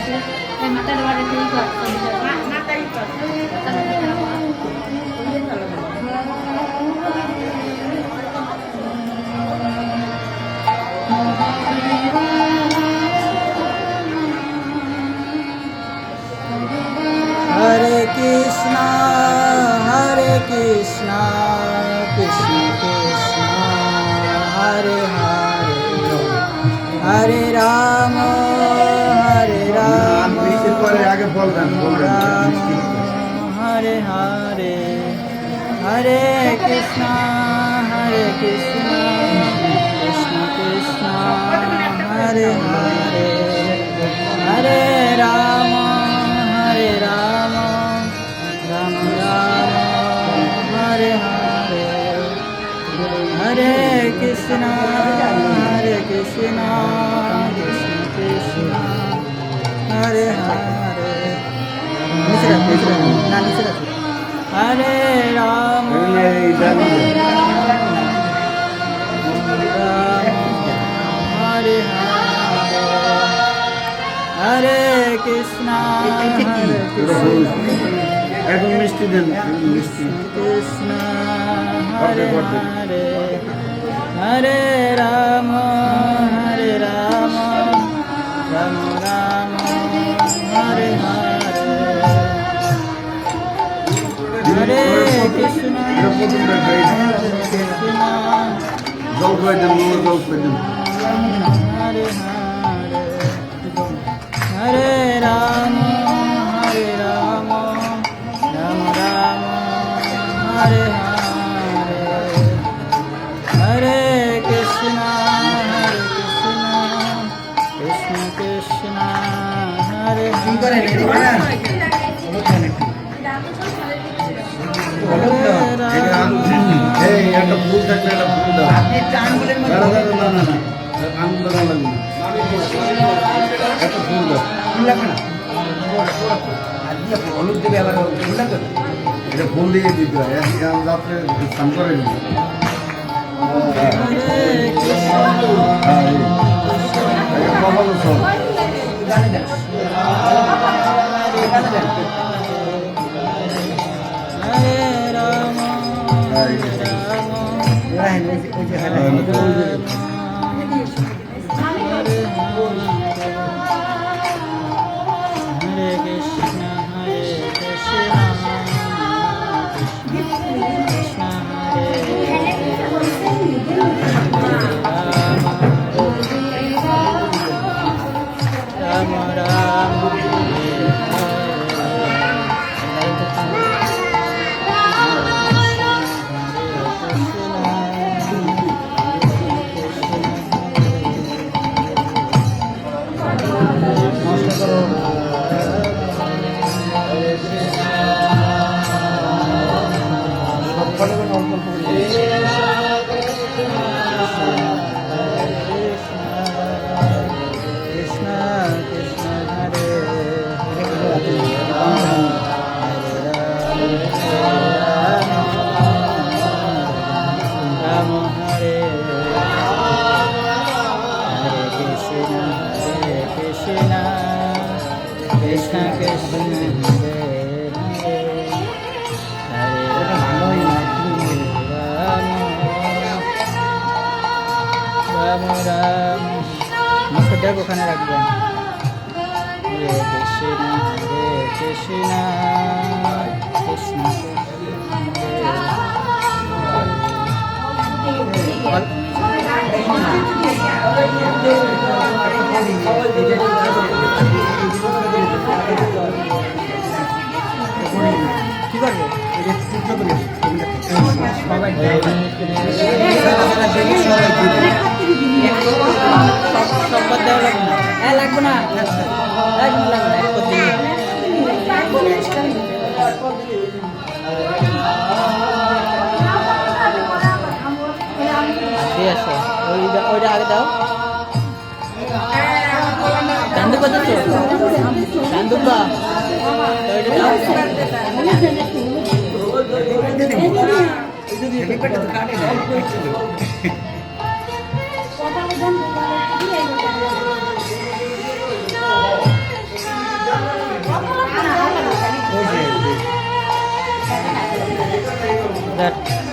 Mata dua ada tiga. Mata ikut. Hare Krishna, Krishna Krishna, Hare Hare, Hare Rama, Rama, Hare Hare, Hare Krishna, Krishna Krishna, Hare Hare, Hare Rama, Rama, Rama Rama, Hare Hare, Hare Krishna, Krishna Krishna, Hare Hare, Hare Rama, Rama, Hare Hare, Hare Krishna, এখন মিষ্টি দেন, মিষ্টি Krishna, Hare Hare, Hare Rama, Rama Rama, Hare Hare, Hare Krishna, Krishna, জল খাই দেন, জল খাই দেন। Hare Hare, Hare Rama, Rama Rama, Hare Hare, Hare Krishna, Krishna Krishna, Hare Hare, এই একটা ফুল থাকলে একটা ফুল দাও। দাঁড়া, দাঁড়া, না, আঙুল লাগবে না। একটা ফুল দাও। এটা ফুল দিয়ে দিতে হয়, রাত্রে স্নান করে দিতে হয়। কপালে সব Hare Rama, Hare Krishna, Krishna Rama Rama, Krishna Krishna, Rama Rama, মুখটা ওখানে রাখবেন। Hare Krishna, Krishna Krishna, কি করবে? সম্পদ দেওয়া লাগবে না। হ্যাঁ, লাগবে না, ঠিক আছে। ওইটা আগে দাও। চান্দু কত চান্দু বা ওইটা দাও। কাট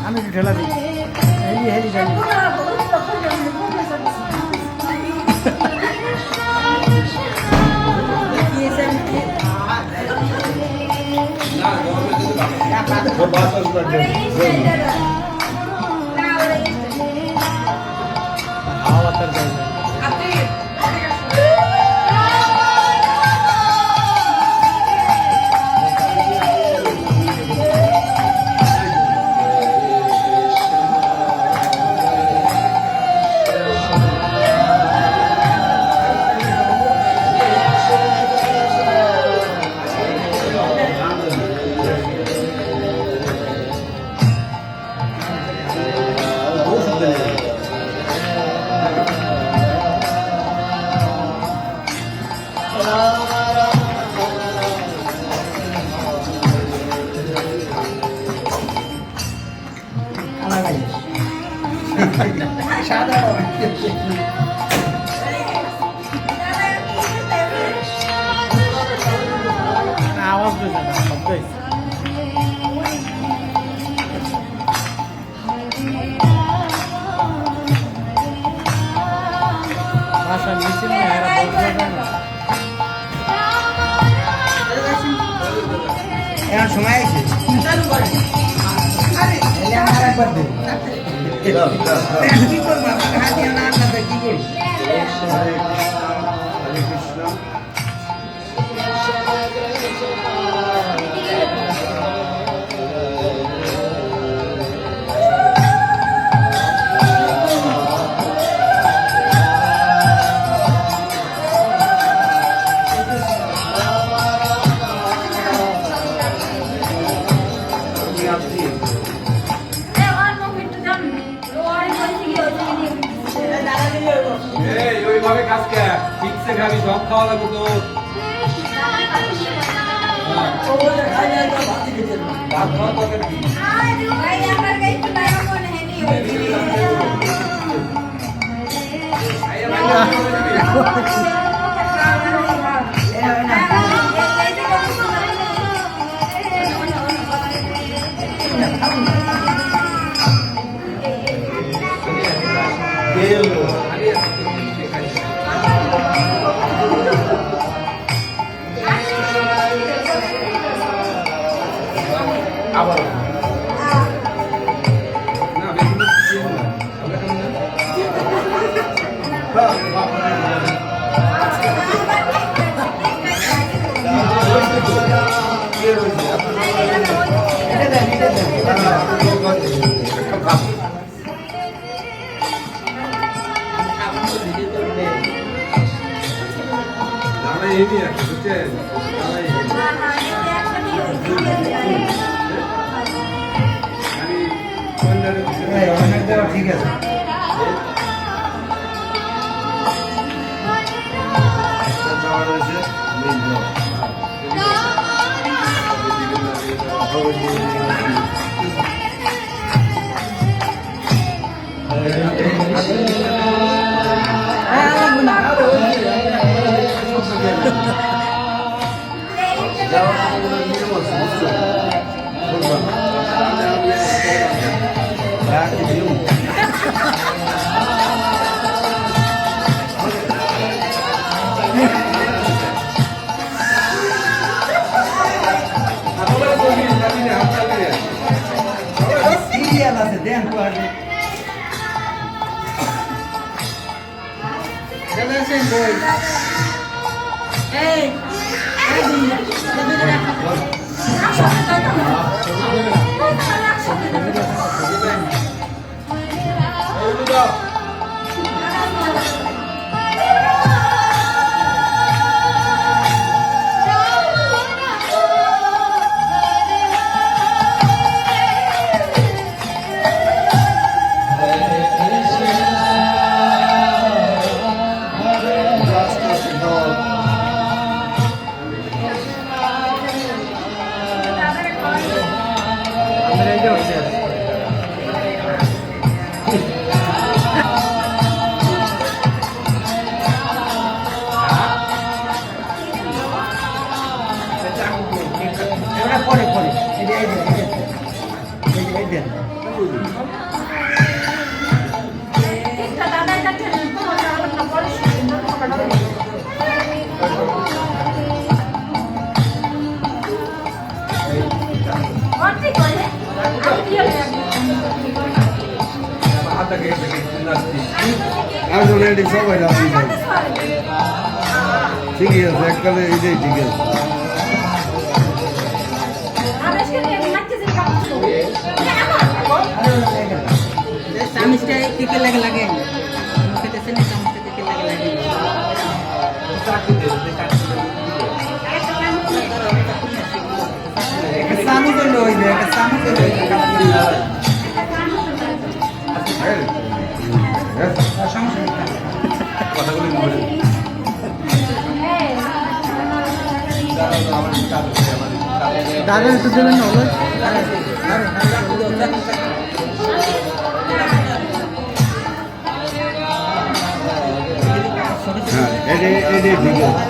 আমি ঢেলা দিই হেলি হেলি যাই বাসার নিচে নিয়ে এরা বলতে পারে না। এখন সময় আছে আমার একবার দে কি করবো আমার হাত দিয়ে না আনলে কি করবো হরে কৃষ্ণ ওইভাবে কাজ কে ঠিকছে খাবি সব খাওয়া লাগবে তো ভাত খাওয়া দরকার কি আবার না বেশি কিছু না আমরা কেন না এটা দেন এটা দেন জানা এই নিয়ে বুঝছে জানা এই আমি কোনটারে অনেক দেওয়া ঠিক আছে সিরিয়াল আছে দেন তো আগে চলে আসেন বই এই আমাদের এই যে হচ্ছে এটা পরে পরে এই যে এই যে এই দেন দাদা কাছে পরে হাতটাকে নাস্তি আমি অলরেডি সবাই রাজি নাই ঠিকই আছে এককালে এইটাই ঠিক আছে চামিচটা কেকে লাগে লাগে খেতেছে না চামিচটা কেকে লাগে লাগে একটা চামিচ হলো ওই যে একটা চামিচ হলো সমস্যা নেই কথাগুলি মনে দাদা একটু দেবেন না হলো হ্যাঁ এটাই ঠিক আছে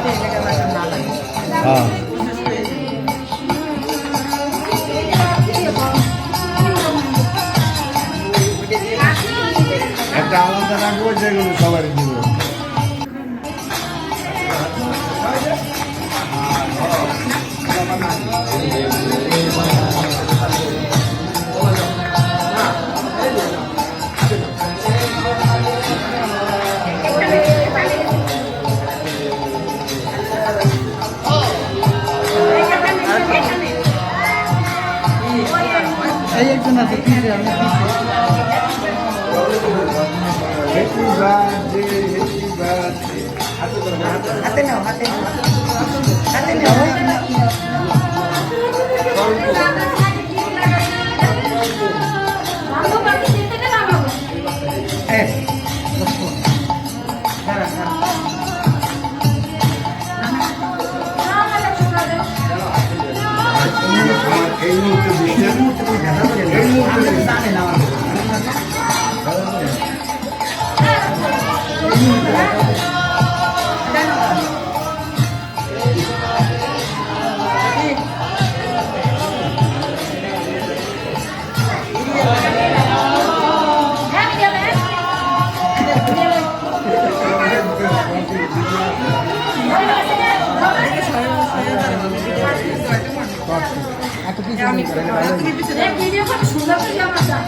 হ্যাঁ একটা আলাদা রাখবো যেগুলো সবারই দিব আছে পিছে আমি হ্যাপি বার্থডে হাতে নাও হাতে নাও হাতে নাও হ্যাঁ দাঁড়া এই মুহূর্তে দিচ্ছেন এই মুহূর্তে জানে না এত পিছে ভিডিও খুব সুন্দর করে জামাটা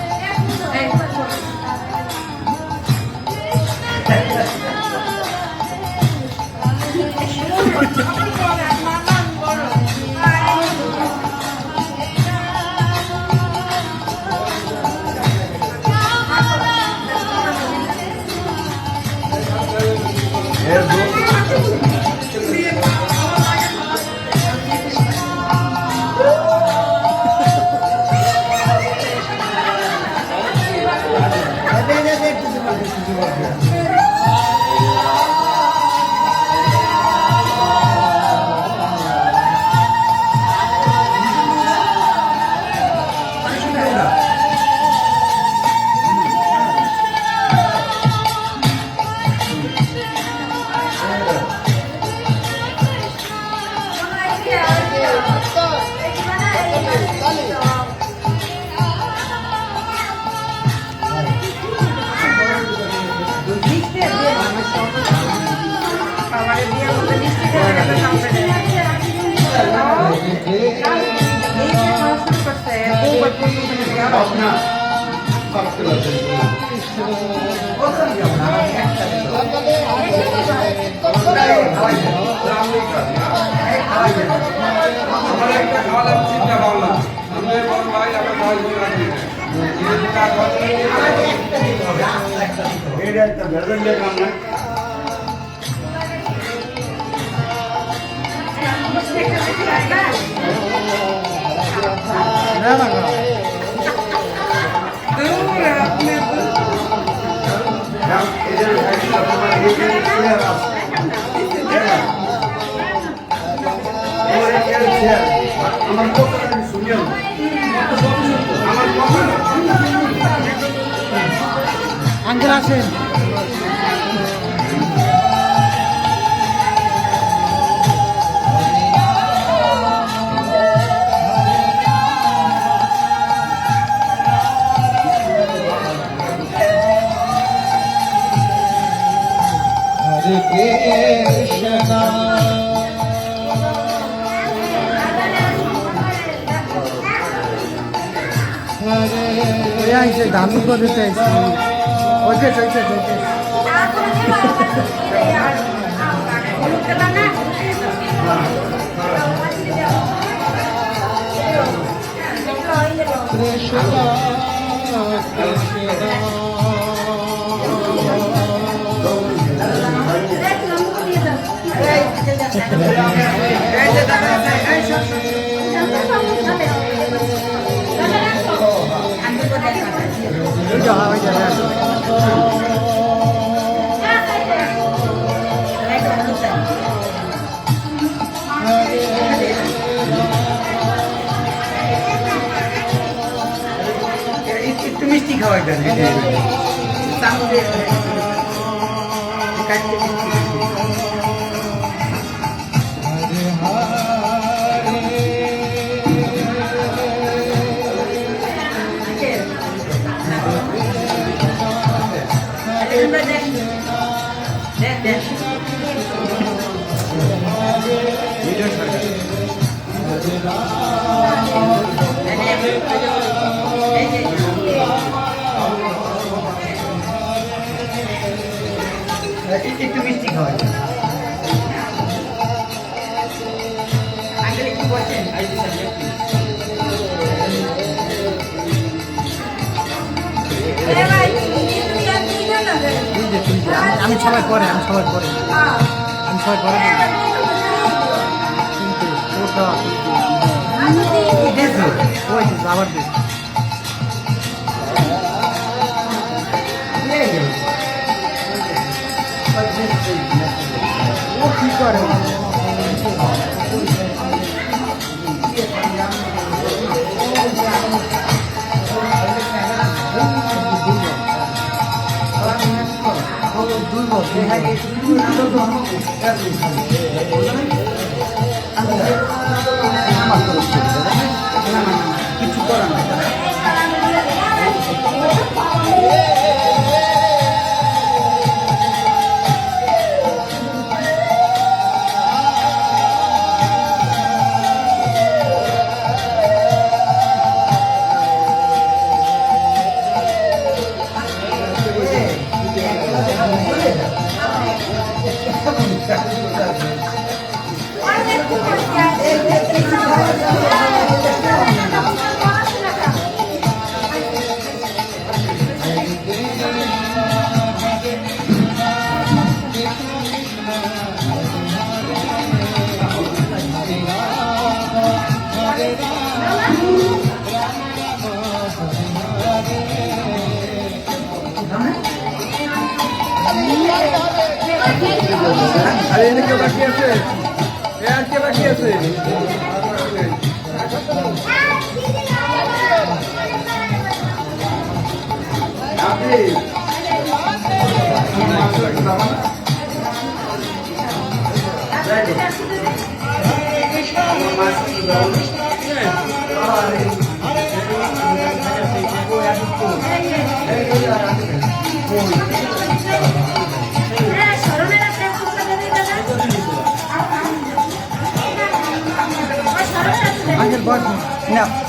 না ফাঁকতে লাগছে আমার একটা খাওয়ালাম চিন্তা ভাবলাম আমি বড় ভাই আমার ভাই এটা একটা বেরবেন্ডের কাম না না না আমার কথা শুনিও আমার কথা আঙ্কেল আসেন আইসে ধামি করে চাইছি ওইকে চাইছে ওইকে একটু মিষ্টি খাওয়াই দেন চামচে কাটতে একটু মিষ্টি খাওয়াই আগে একটু বসেন আমি সবাই পরে আমি সবাই পরে কিন্তু ওটা ওই আবার দিস ও কি করে কিছু করার নাই আরে এনে কেউ বাকি আছে এ আর কে বাকি আছে আপনি আঙ্কেল বস না